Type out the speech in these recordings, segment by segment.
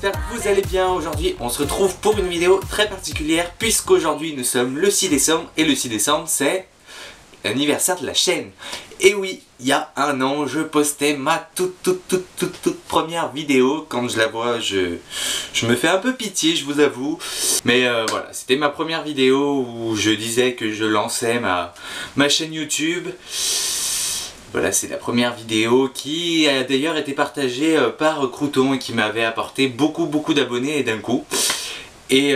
j'espère que vous allez bien. Aujourd'hui on se retrouve pour une vidéo très particulière puisqu'aujourd'hui nous sommes le 6 décembre et le 6 décembre c'est l'anniversaire de la chaîne. Et oui, il y a un an je postais ma toute première vidéo. Quand je la vois je me fais un peu pitié, je vous avoue. Mais voilà, c'était ma première vidéo où je disais que je lançais ma chaîne YouTube. Voilà, c'est la première vidéo qui a d'ailleurs été partagée par Crouton et qui m'avait apporté beaucoup d'abonnés d'un coup. Et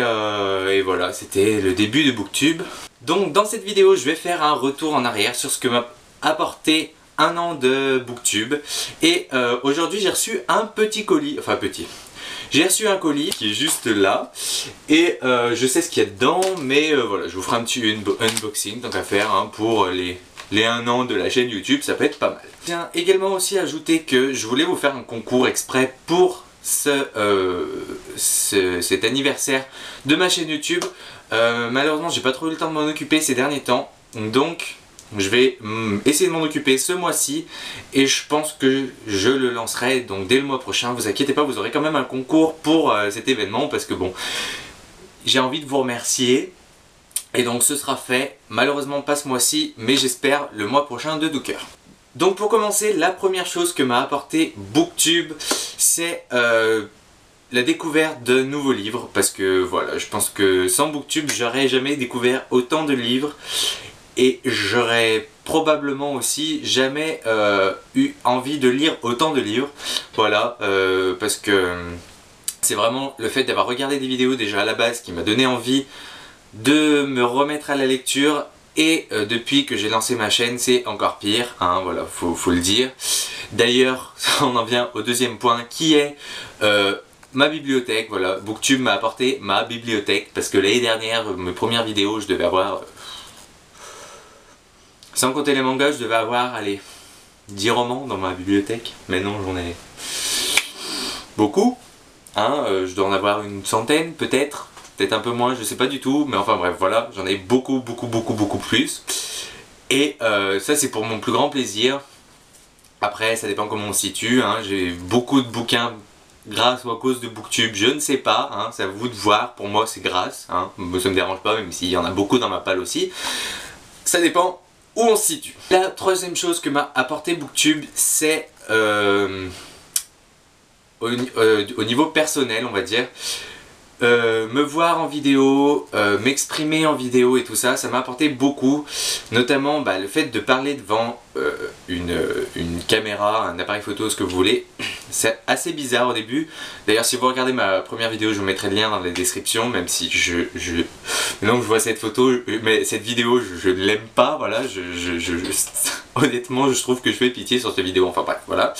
voilà, c'était le début de Booktube. Donc dans cette vidéo, je vais faire un retour en arrière sur ce que m'a apporté un an de Booktube. Et aujourd'hui, j'ai reçu un petit colis, enfin petit. J'ai reçu un colis qui est juste là. Et je sais ce qu'il y a dedans, mais voilà, je vous ferai un petit unboxing tant qu'à faire hein, pour les 1 an de la chaîne YouTube, ça peut être pas mal. Je tiens également aussi à ajouter que je voulais vous faire un concours exprès pour cet anniversaire de ma chaîne YouTube. Malheureusement j'ai pas trop eu le temps de m'en occuper ces derniers temps, donc je vais essayer de m'en occuper ce mois-ci et je pense que je le lancerai donc dès le mois prochain. Vous inquiétez pas, vous aurez quand même un concours pour cet événement parce que bon, j'ai envie de vous remercier. Et donc ce sera fait, malheureusement pas ce mois-ci, mais j'espère le mois prochain de tout cœur. Donc pour commencer, la première chose que m'a apporté Booktube, c'est la découverte de nouveaux livres. Parce que voilà, je pense que sans Booktube, j'aurais jamais découvert autant de livres. Et j'aurais probablement aussi jamais eu envie de lire autant de livres. Voilà, parce que c'est vraiment le fait d'avoir regardé des vidéos déjà à la base qui m'a donné envie de me remettre à la lecture. Et depuis que j'ai lancé ma chaîne, c'est encore pire, hein, voilà, faut le dire. D'ailleurs, on en vient au deuxième point qui est ma bibliothèque. Voilà, Booktube m'a apporté ma bibliothèque parce que l'année dernière, mes premières vidéos, je devais avoir, sans compter les mangas, je devais avoir, allez, 10 romans dans ma bibliothèque. Mais non, j'en ai beaucoup, hein, je dois en avoir une centaine peut-être. Peut-être un peu moins, je sais pas du tout, mais enfin bref, voilà, j'en ai beaucoup plus. Et ça c'est pour mon plus grand plaisir. Après, ça dépend comment on se situe, hein. J'ai beaucoup de bouquins grâce ou à cause de Booktube, je ne sais pas, hein. C'est à vous de voir, pour moi c'est grâce, hein. Ça me dérange pas, même s'il y en a beaucoup dans ma palle aussi. Ça dépend où on se situe. La troisième chose que m'a apporté Booktube, c'est au niveau personnel, on va dire. Me voir en vidéo, m'exprimer en vidéo et tout ça, ça m'a apporté beaucoup. Notamment le fait de parler devant une caméra, un appareil photo, ce que vous voulez. C'est assez bizarre au début. D'ailleurs si vous regardez ma première vidéo, je vous mettrai le lien dans la description. Même si maintenant que je vois cette photo, mais cette vidéo je ne l'aime pas. Voilà, honnêtement je trouve que je fais pitié sur cette vidéo. Enfin bref, voilà.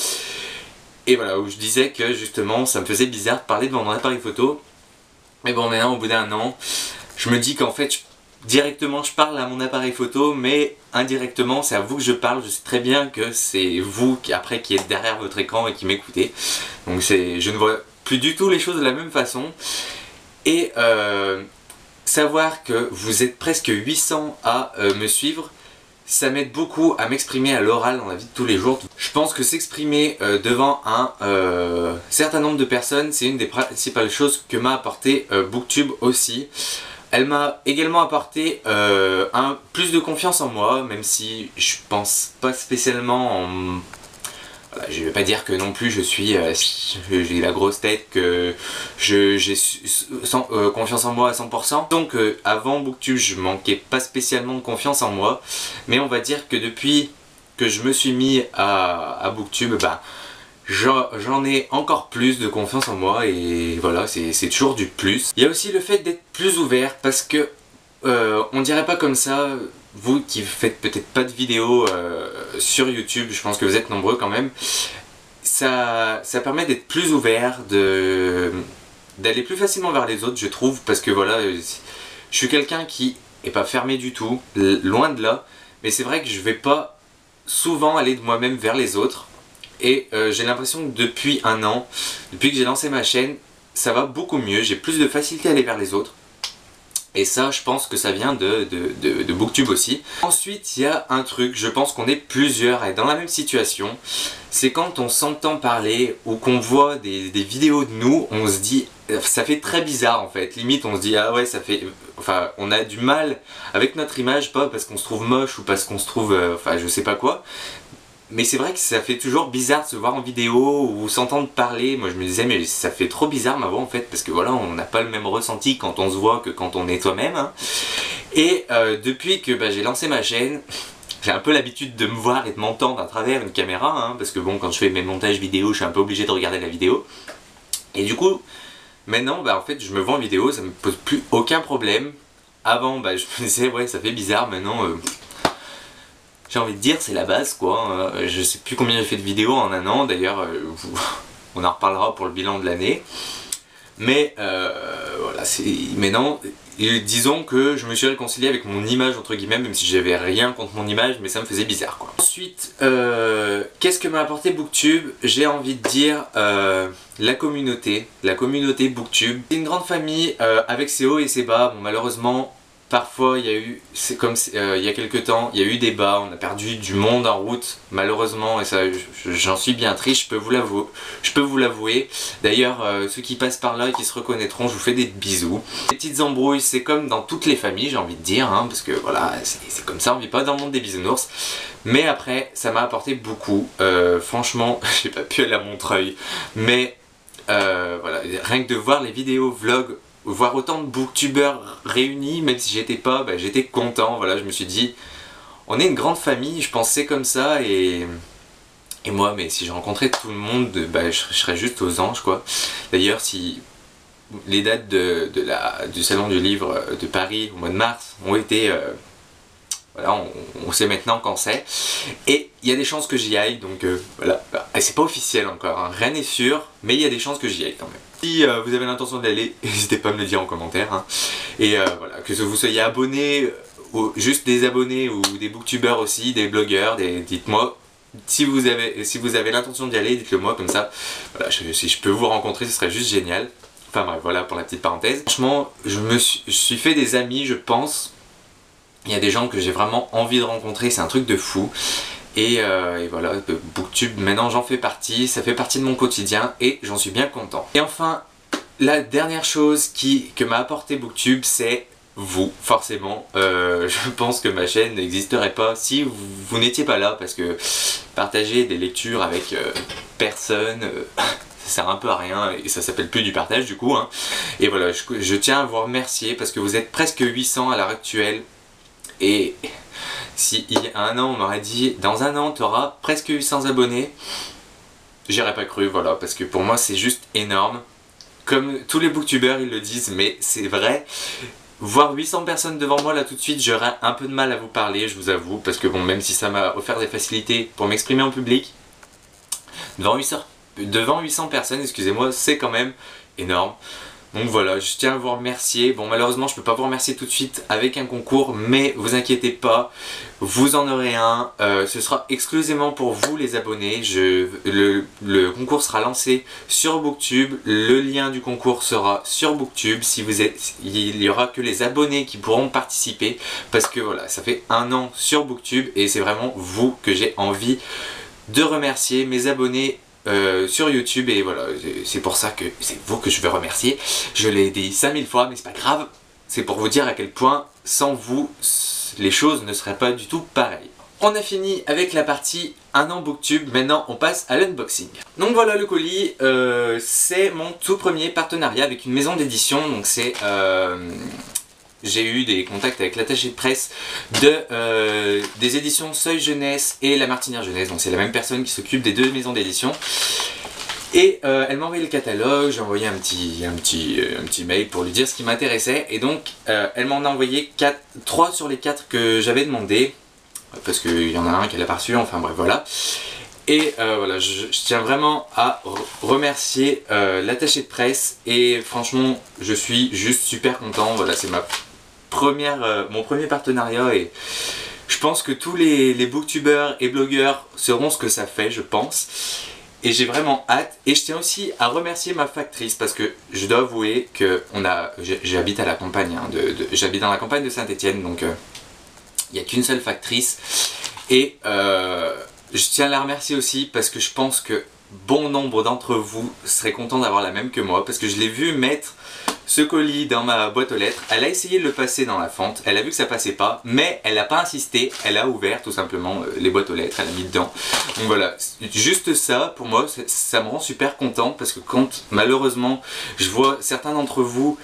Et voilà, où je disais que justement ça me faisait bizarre de parler devant mon appareil photo. Mais bon, maintenant au bout d'un an, je me dis qu'en fait, directement je parle à mon appareil photo, mais indirectement c'est à vous que je parle. Je sais très bien que c'est vous qui êtes derrière votre écran et qui m'écoutez. Donc je ne vois plus du tout les choses de la même façon. Et savoir que vous êtes presque 800 à me suivre, ça m'aide beaucoup à m'exprimer à l'oral dans la vie de tous les jours. Je pense que s'exprimer devant un certain nombre de personnes, c'est une des principales choses que m'a apporté Booktube aussi. Elle m'a également apporté plus de confiance en moi, même si je pense pas spécialement en... Voilà, je vais pas dire que non plus j'ai la grosse tête, que j'ai confiance en moi à 100%. Donc avant Booktube je manquais pas spécialement de confiance en moi. Mais on va dire que depuis que je me suis mis à Booktube, j'en ai encore plus de confiance en moi. Et voilà, c'est toujours du plus. Il y a aussi le fait d'être plus ouvert parce que on dirait pas comme ça. Vous qui faites peut-être pas de vidéos sur YouTube, je pense que vous êtes nombreux quand même, ça permet d'être plus ouvert, d'aller plus facilement vers les autres, je trouve, parce que voilà, je suis quelqu'un qui est pas fermé du tout, loin de là, mais c'est vrai que je vais pas souvent aller de moi-même vers les autres, et j'ai l'impression que depuis un an, depuis que j'ai lancé ma chaîne, ça va beaucoup mieux, j'ai plus de facilité à aller vers les autres. Et ça, je pense que ça vient de Booktube aussi. Ensuite, il y a un truc, je pense qu'on est plusieurs à être dans la même situation. C'est quand on s'entend parler ou qu'on voit des vidéos de nous, on se dit, ça fait très bizarre en fait. Limite, on se dit, ah ouais, ça fait... Enfin, on a du mal avec notre image, pas parce qu'on se trouve moche ou parce qu'on se trouve... enfin, je sais pas quoi. Mais c'est vrai que ça fait toujours bizarre de se voir en vidéo ou s'entendre parler. Moi je me disais mais ça fait trop bizarre ma voix en fait parce que voilà on n'a pas le même ressenti quand on se voit que quand on est toi-même. Hein. Et depuis que j'ai lancé ma chaîne, j'ai un peu l'habitude de me voir et de m'entendre à travers une caméra. Hein, parce que bon quand je fais mes montages vidéo je suis un peu obligé de regarder la vidéo. Et du coup maintenant en fait je me vois en vidéo, ça me pose plus aucun problème. Avant je me disais ouais ça fait bizarre maintenant... J'ai envie de dire c'est la base quoi, je sais plus combien j'ai fait de vidéos en un an d'ailleurs, on en reparlera pour le bilan de l'année. Mais voilà, maintenant, disons que je me suis réconcilié avec mon image entre guillemets, même si j'avais rien contre mon image, mais ça me faisait bizarre quoi. Ensuite, qu'est-ce que m'a apporté Booktube? J'ai envie de dire la communauté Booktube. C'est une grande famille avec ses hauts et ses bas, bon malheureusement... Parfois il y a eu, c'est comme il y a quelques temps, il y a eu des bas, on a perdu du monde en route, malheureusement, et ça j'en suis bien triste, je peux vous l'avouer. D'ailleurs, ceux qui passent par là et qui se reconnaîtront, je vous fais des bisous. Les petites embrouilles, c'est comme dans toutes les familles, j'ai envie de dire, hein, parce que voilà, c'est comme ça, on vit pas dans le monde des bisounours. Mais après, ça m'a apporté beaucoup, franchement, j'ai pas pu aller à Montreuil, mais voilà, rien que de voir les vidéos vlogs, voir autant de booktubeurs réunis, même si j'étais pas, j'étais content, voilà, je me suis dit, on est une grande famille, je pensais comme ça, et moi, mais si je rencontrais tout le monde, je serais juste aux anges, quoi. D'ailleurs, si les dates du Salon du Livre de Paris au mois de mars ont été... voilà, on sait maintenant quand c'est, et il y a des chances que j'y aille, donc voilà, c'est pas officiel encore, hein. Rien n'est sûr, mais il y a des chances que j'y aille quand même. Si vous avez l'intention d'aller, n'hésitez pas à me le dire en commentaire, hein. Et voilà, que vous soyez abonné, ou juste des abonnés ou des booktubeurs aussi, des blogueurs, dites-moi, si vous avez l'intention d'y aller, dites-le moi comme ça, voilà, si je peux vous rencontrer, ce serait juste génial. Enfin bref, voilà pour la petite parenthèse. Franchement, je me suis fait des amis, je pense. Il y a des gens que j'ai vraiment envie de rencontrer, c'est un truc de fou. Et voilà, Booktube, maintenant j'en fais partie, ça fait partie de mon quotidien et j'en suis bien content. Et enfin, la dernière chose que m'a apporté Booktube, c'est vous, forcément. Je pense que ma chaîne n'existerait pas si vous n'étiez pas là, parce que partager des lectures avec personne... ça sert un peu à rien et ça s'appelle plus du partage du coup. Hein. Et voilà, je tiens à vous remercier parce que vous êtes presque 800 à l'heure actuelle. Et si il y a un an on m'aurait dit dans un an tu auras presque 800 abonnés, j'aurais pas cru, voilà, parce que pour moi c'est juste énorme. Comme tous les booktubeurs ils le disent, mais c'est vrai. Voir 800 personnes devant moi là tout de suite, j'aurais un peu de mal à vous parler, je vous avoue, parce que bon, même si ça m'a offert des facilités pour m'exprimer en public, devant 800 personnes, excusez-moi, c'est quand même énorme. Donc voilà, je tiens à vous remercier. Bon, malheureusement, je peux pas vous remercier tout de suite avec un concours, mais vous inquiétez pas, vous en aurez un. Ce sera exclusivement pour vous les abonnés. Le concours sera lancé sur Booktube. Le lien du concours sera sur Booktube. Il y aura que les abonnés qui pourront participer, parce que voilà, ça fait un an sur Booktube et c'est vraiment vous que j'ai envie de remercier, mes abonnés. Sur YouTube, et voilà, c'est pour ça que c'est vous que je veux remercier. Je l'ai dit 5000 fois, mais c'est pas grave, c'est pour vous dire à quel point sans vous les choses ne seraient pas du tout pareilles. On a fini avec la partie 1 an Booktube, maintenant on passe à l'unboxing. Donc voilà le colis, c'est mon tout premier partenariat avec une maison d'édition, donc c'est... j'ai eu des contacts avec l'attaché de presse des éditions Seuil Jeunesse et La Martinière Jeunesse, donc c'est la même personne qui s'occupe des deux maisons d'édition. Et elle m'a envoyé le catalogue, j'ai envoyé un petit mail pour lui dire ce qui m'intéressait, et donc elle m'en a envoyé 3 sur les 4 que j'avais demandé, parce qu'il y en a un qu'elle a pas reçu, enfin bref voilà. Et voilà, je tiens vraiment à remercier l'attaché de presse, et franchement je suis juste super content. Voilà, c'est mon premier partenariat, et je pense que tous les booktubeurs et blogueurs sauront ce que ça fait, je pense. et j'ai vraiment hâte. Et je tiens aussi à remercier ma factrice parce que je dois avouer que j'habite à la campagne, hein, j'habite dans la campagne de Saint-Étienne, donc il n'y a qu'une seule factrice. Et je tiens à la remercier aussi parce que je pense que bon nombre d'entre vous seraient contents d'avoir la même que moi, parce que je l'ai vu mettre ce colis dans ma boîte aux lettres. Elle a essayé de le passer dans la fente, elle a vu que ça passait pas, mais elle n'a pas insisté, elle a ouvert tout simplement les boîtes aux lettres, elle a mis dedans. Donc voilà, juste ça pour moi ça me rend super content, parce que quand malheureusement je vois certains d'entre vous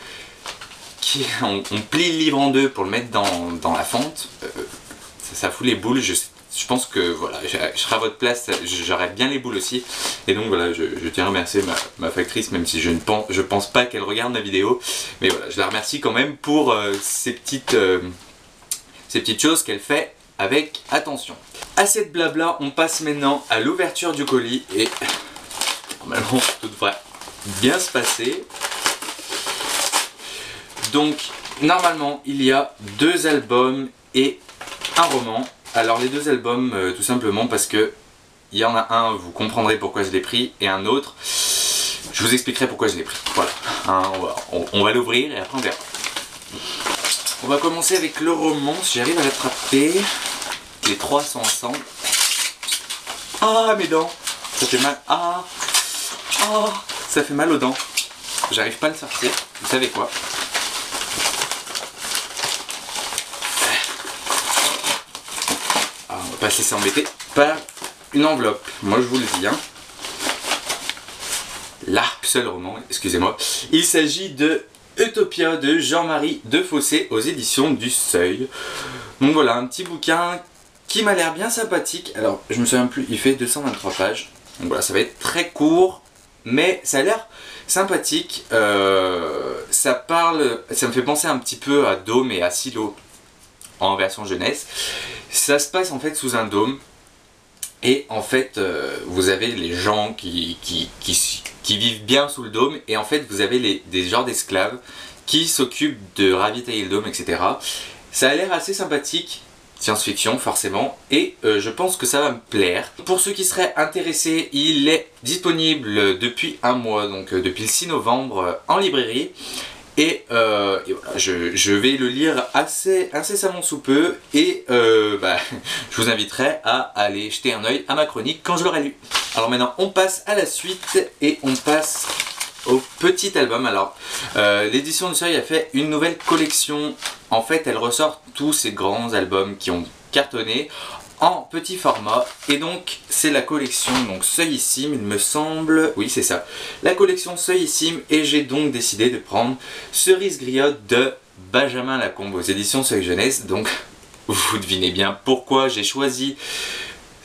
qui on plie le livre en deux pour le mettre dans la fente, ça fout les boules. Je pense que voilà, je serai à votre place, j'aurais bien les boules aussi. Et donc voilà, je tiens à remercier ma factrice, même si je pense pas qu'elle regarde ma vidéo. Mais voilà, je la remercie quand même pour ces petites choses qu'elle fait avec attention. À cette blabla, on passe maintenant à l'ouverture du colis. Et normalement, tout devrait bien se passer. Donc, normalement, il y a 2 albums et un roman. Alors les 2 albums, tout simplement parce que il y en a un, vous comprendrez pourquoi je l'ai pris, et un autre, je vous expliquerai pourquoi je l'ai pris. Voilà, hein, on va l'ouvrir et après on verra. On va commencer avec le roman, si j'arrive à l'attraper. Les 3 sont ensemble. Ah, mes dents, ça fait mal. Ah, ça fait mal aux dents. J'arrive pas à le sortir, vous savez quoi? On va pas se laisser embêter par une enveloppe, moi je vous le dis, hein. Là, seul roman, excusez-moi. Il s'agit de Utopia de Jean-Marie Defossé aux éditions du Seuil. Donc voilà, un petit bouquin qui m'a l'air bien sympathique. Alors, je me souviens plus, il fait 223 pages. Donc voilà, ça va être très court, mais ça a l'air sympathique. Ça me fait penser un petit peu à Dôme et à Silo en version jeunesse. Ça se passe en fait sous un dôme, et en fait vous avez les gens qui vivent bien sous le dôme, et en fait vous avez des genres d'esclaves qui s'occupent de ravitailler le dôme, etc. Ça a l'air assez sympathique, science-fiction forcément, et je pense que ça va me plaire. Pour ceux qui seraient intéressés, il est disponible depuis un mois, donc depuis le 6 novembre en librairie. Et voilà, je vais le lire incessamment sous peu, et je vous inviterai à aller jeter un oeil à ma chronique quand je l'aurai lu. Alors maintenant on passe à la suite, et on passe au petit album. Alors l'édition du Seuil a fait une nouvelle collection. En fait elle ressort tous ces grands albums qui ont cartonné en petit format, et donc c'est la collection donc Seuillissime, il me semble, oui c'est ça, la collection Seuillissime, et j'ai donc décidé de prendre Cerise Griotte de Benjamin Lacombe aux éditions Seuil Jeunesse. Donc vous devinez bien pourquoi j'ai choisi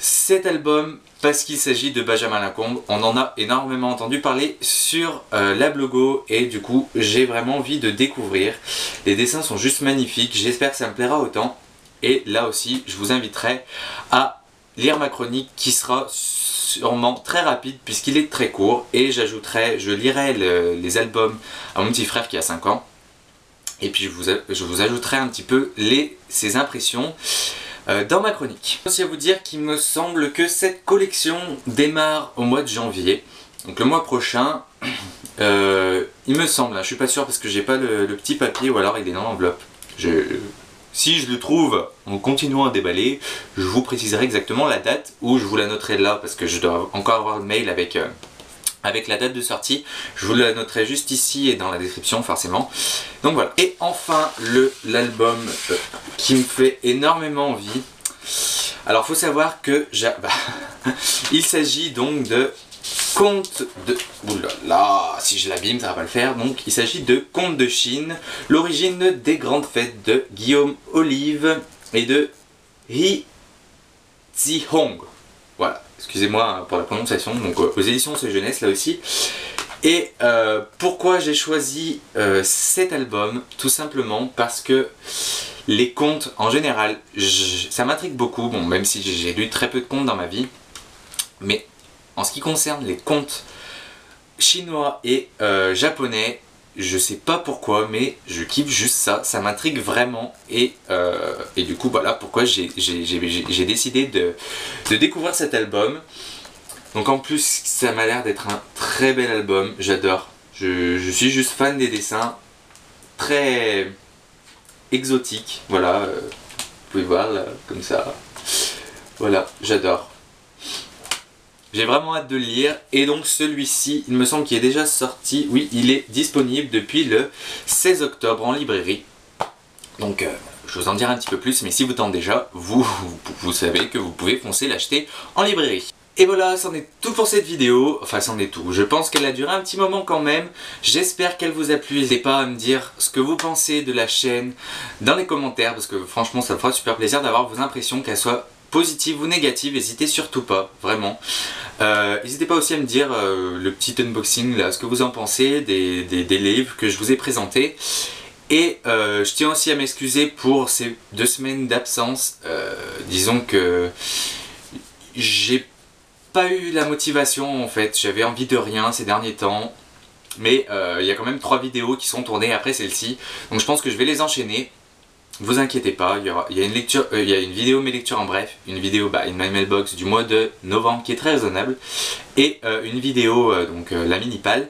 cet album, parce qu'il s'agit de Benjamin Lacombe. On en a énormément entendu parler sur la blogo, et du coup j'ai vraiment envie de découvrir. Les dessins sont juste magnifiques, j'espère que ça me plaira autant. Et là aussi, je vous inviterai à lire ma chronique qui sera sûrement très rapide puisqu'il est très court. Et je lirai les albums à mon petit frère qui a 5 ans. Et puis je vous ajouterai un petit peu ses impressions dans ma chronique. Je vais aussi à vous dire qu'il me semble que cette collection démarre au mois de janvier. Donc le mois prochain, il me semble, hein, je suis pas sûr parce que j'ai pas le petit papier, ou alors il est dans l'enveloppe. Si je le trouve en continuant à déballer, je vous préciserai exactement la date, ou je vous la noterai là parce que je dois encore avoir le mail avec la date de sortie. Je vous la noterai juste ici et dans la description forcément. Donc voilà. Et enfin l'album qui me fait énormément envie. Alors faut savoir que il s'agit donc de Conte de... Oulala, si je l'abîme, ça va pas le faire. Donc, il s'agit de Conte de Chine, l'origine des grandes fêtes de Guillaume Olive et de He Zihong. Voilà, excusez-moi pour la prononciation. Donc, aux éditions Seuil Jeunesse, là aussi. Et pourquoi j'ai choisi cet album? Tout simplement parce que les contes, en général, ça m'intrigue beaucoup. Bon, même si j'ai lu très peu de contes dans ma vie. Mais en ce qui concerne les contes chinois et japonais, je sais pas pourquoi, mais je kiffe juste ça m'intrigue vraiment, et du coup voilà pourquoi j'ai décidé de découvrir cet album. Donc en plus ça m'a l'air d'être un très bel album, j'adore. Je suis juste fan des dessins, très exotiques, voilà, vous pouvez voir là, comme ça, voilà, j'adore. J'ai vraiment hâte de le lire, et donc celui-ci, il me semble qu'il est déjà sorti, oui, il est disponible depuis le 16 octobre en librairie. Donc je vous en dirai un petit peu plus, mais si vous tentez déjà, vous savez que vous pouvez foncer l'acheter en librairie. Et voilà, c'en est tout pour cette vidéo, enfin c'en est tout, je pense qu'elle a duré un petit moment quand même, j'espère qu'elle vous a plu, n'hésitez pas à me dire ce que vous pensez de la chaîne dans les commentaires, parce que franchement ça me fera super plaisir d'avoir vos impressions, qu'elles soient positives ou négatives, n'hésitez surtout pas, vraiment. N'hésitez pas aussi à me dire le petit unboxing là, ce que vous en pensez des livres que je vous ai présentés. Et je tiens aussi à m'excuser pour ces 2 semaines d'absence, disons que j'ai pas eu la motivation en fait, j'avais envie de rien ces derniers temps, mais il y a quand même 3 vidéos qui sont tournées après celle-ci, donc je pense que je vais les enchaîner, vous inquiétez pas, il y a une vidéo mes lectures en bref, une vidéo in my mailbox du mois de novembre qui est très raisonnable, et une vidéo donc la mini-pal,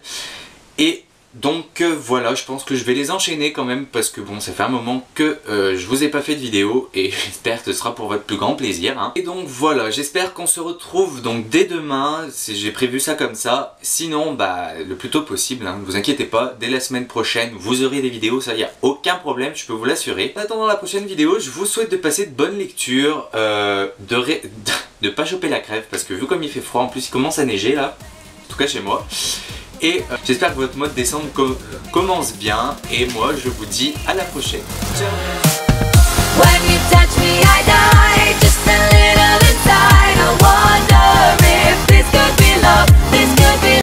et donc voilà, je pense que je vais les enchaîner quand même parce que bon, ça fait un moment que je vous ai pas fait de vidéo et j'espère que ce sera pour votre plus grand plaisir, hein. Et donc voilà, j'espère qu'on se retrouve donc dès demain, j'ai prévu ça comme ça, sinon bah le plus tôt possible, hein, ne vous inquiétez pas, dès la semaine prochaine vous aurez des vidéos, ça y a aucun problème, je peux vous l'assurer. En attendant la prochaine vidéo, je vous souhaite de passer de bonnes lectures, de pas choper la crève parce que vu comme il fait froid, en plus il commence à neiger là, en tout cas chez moi. Et j'espère que votre mois de décembre commence bien. Et moi, je vous dis à la prochaine. Ciao.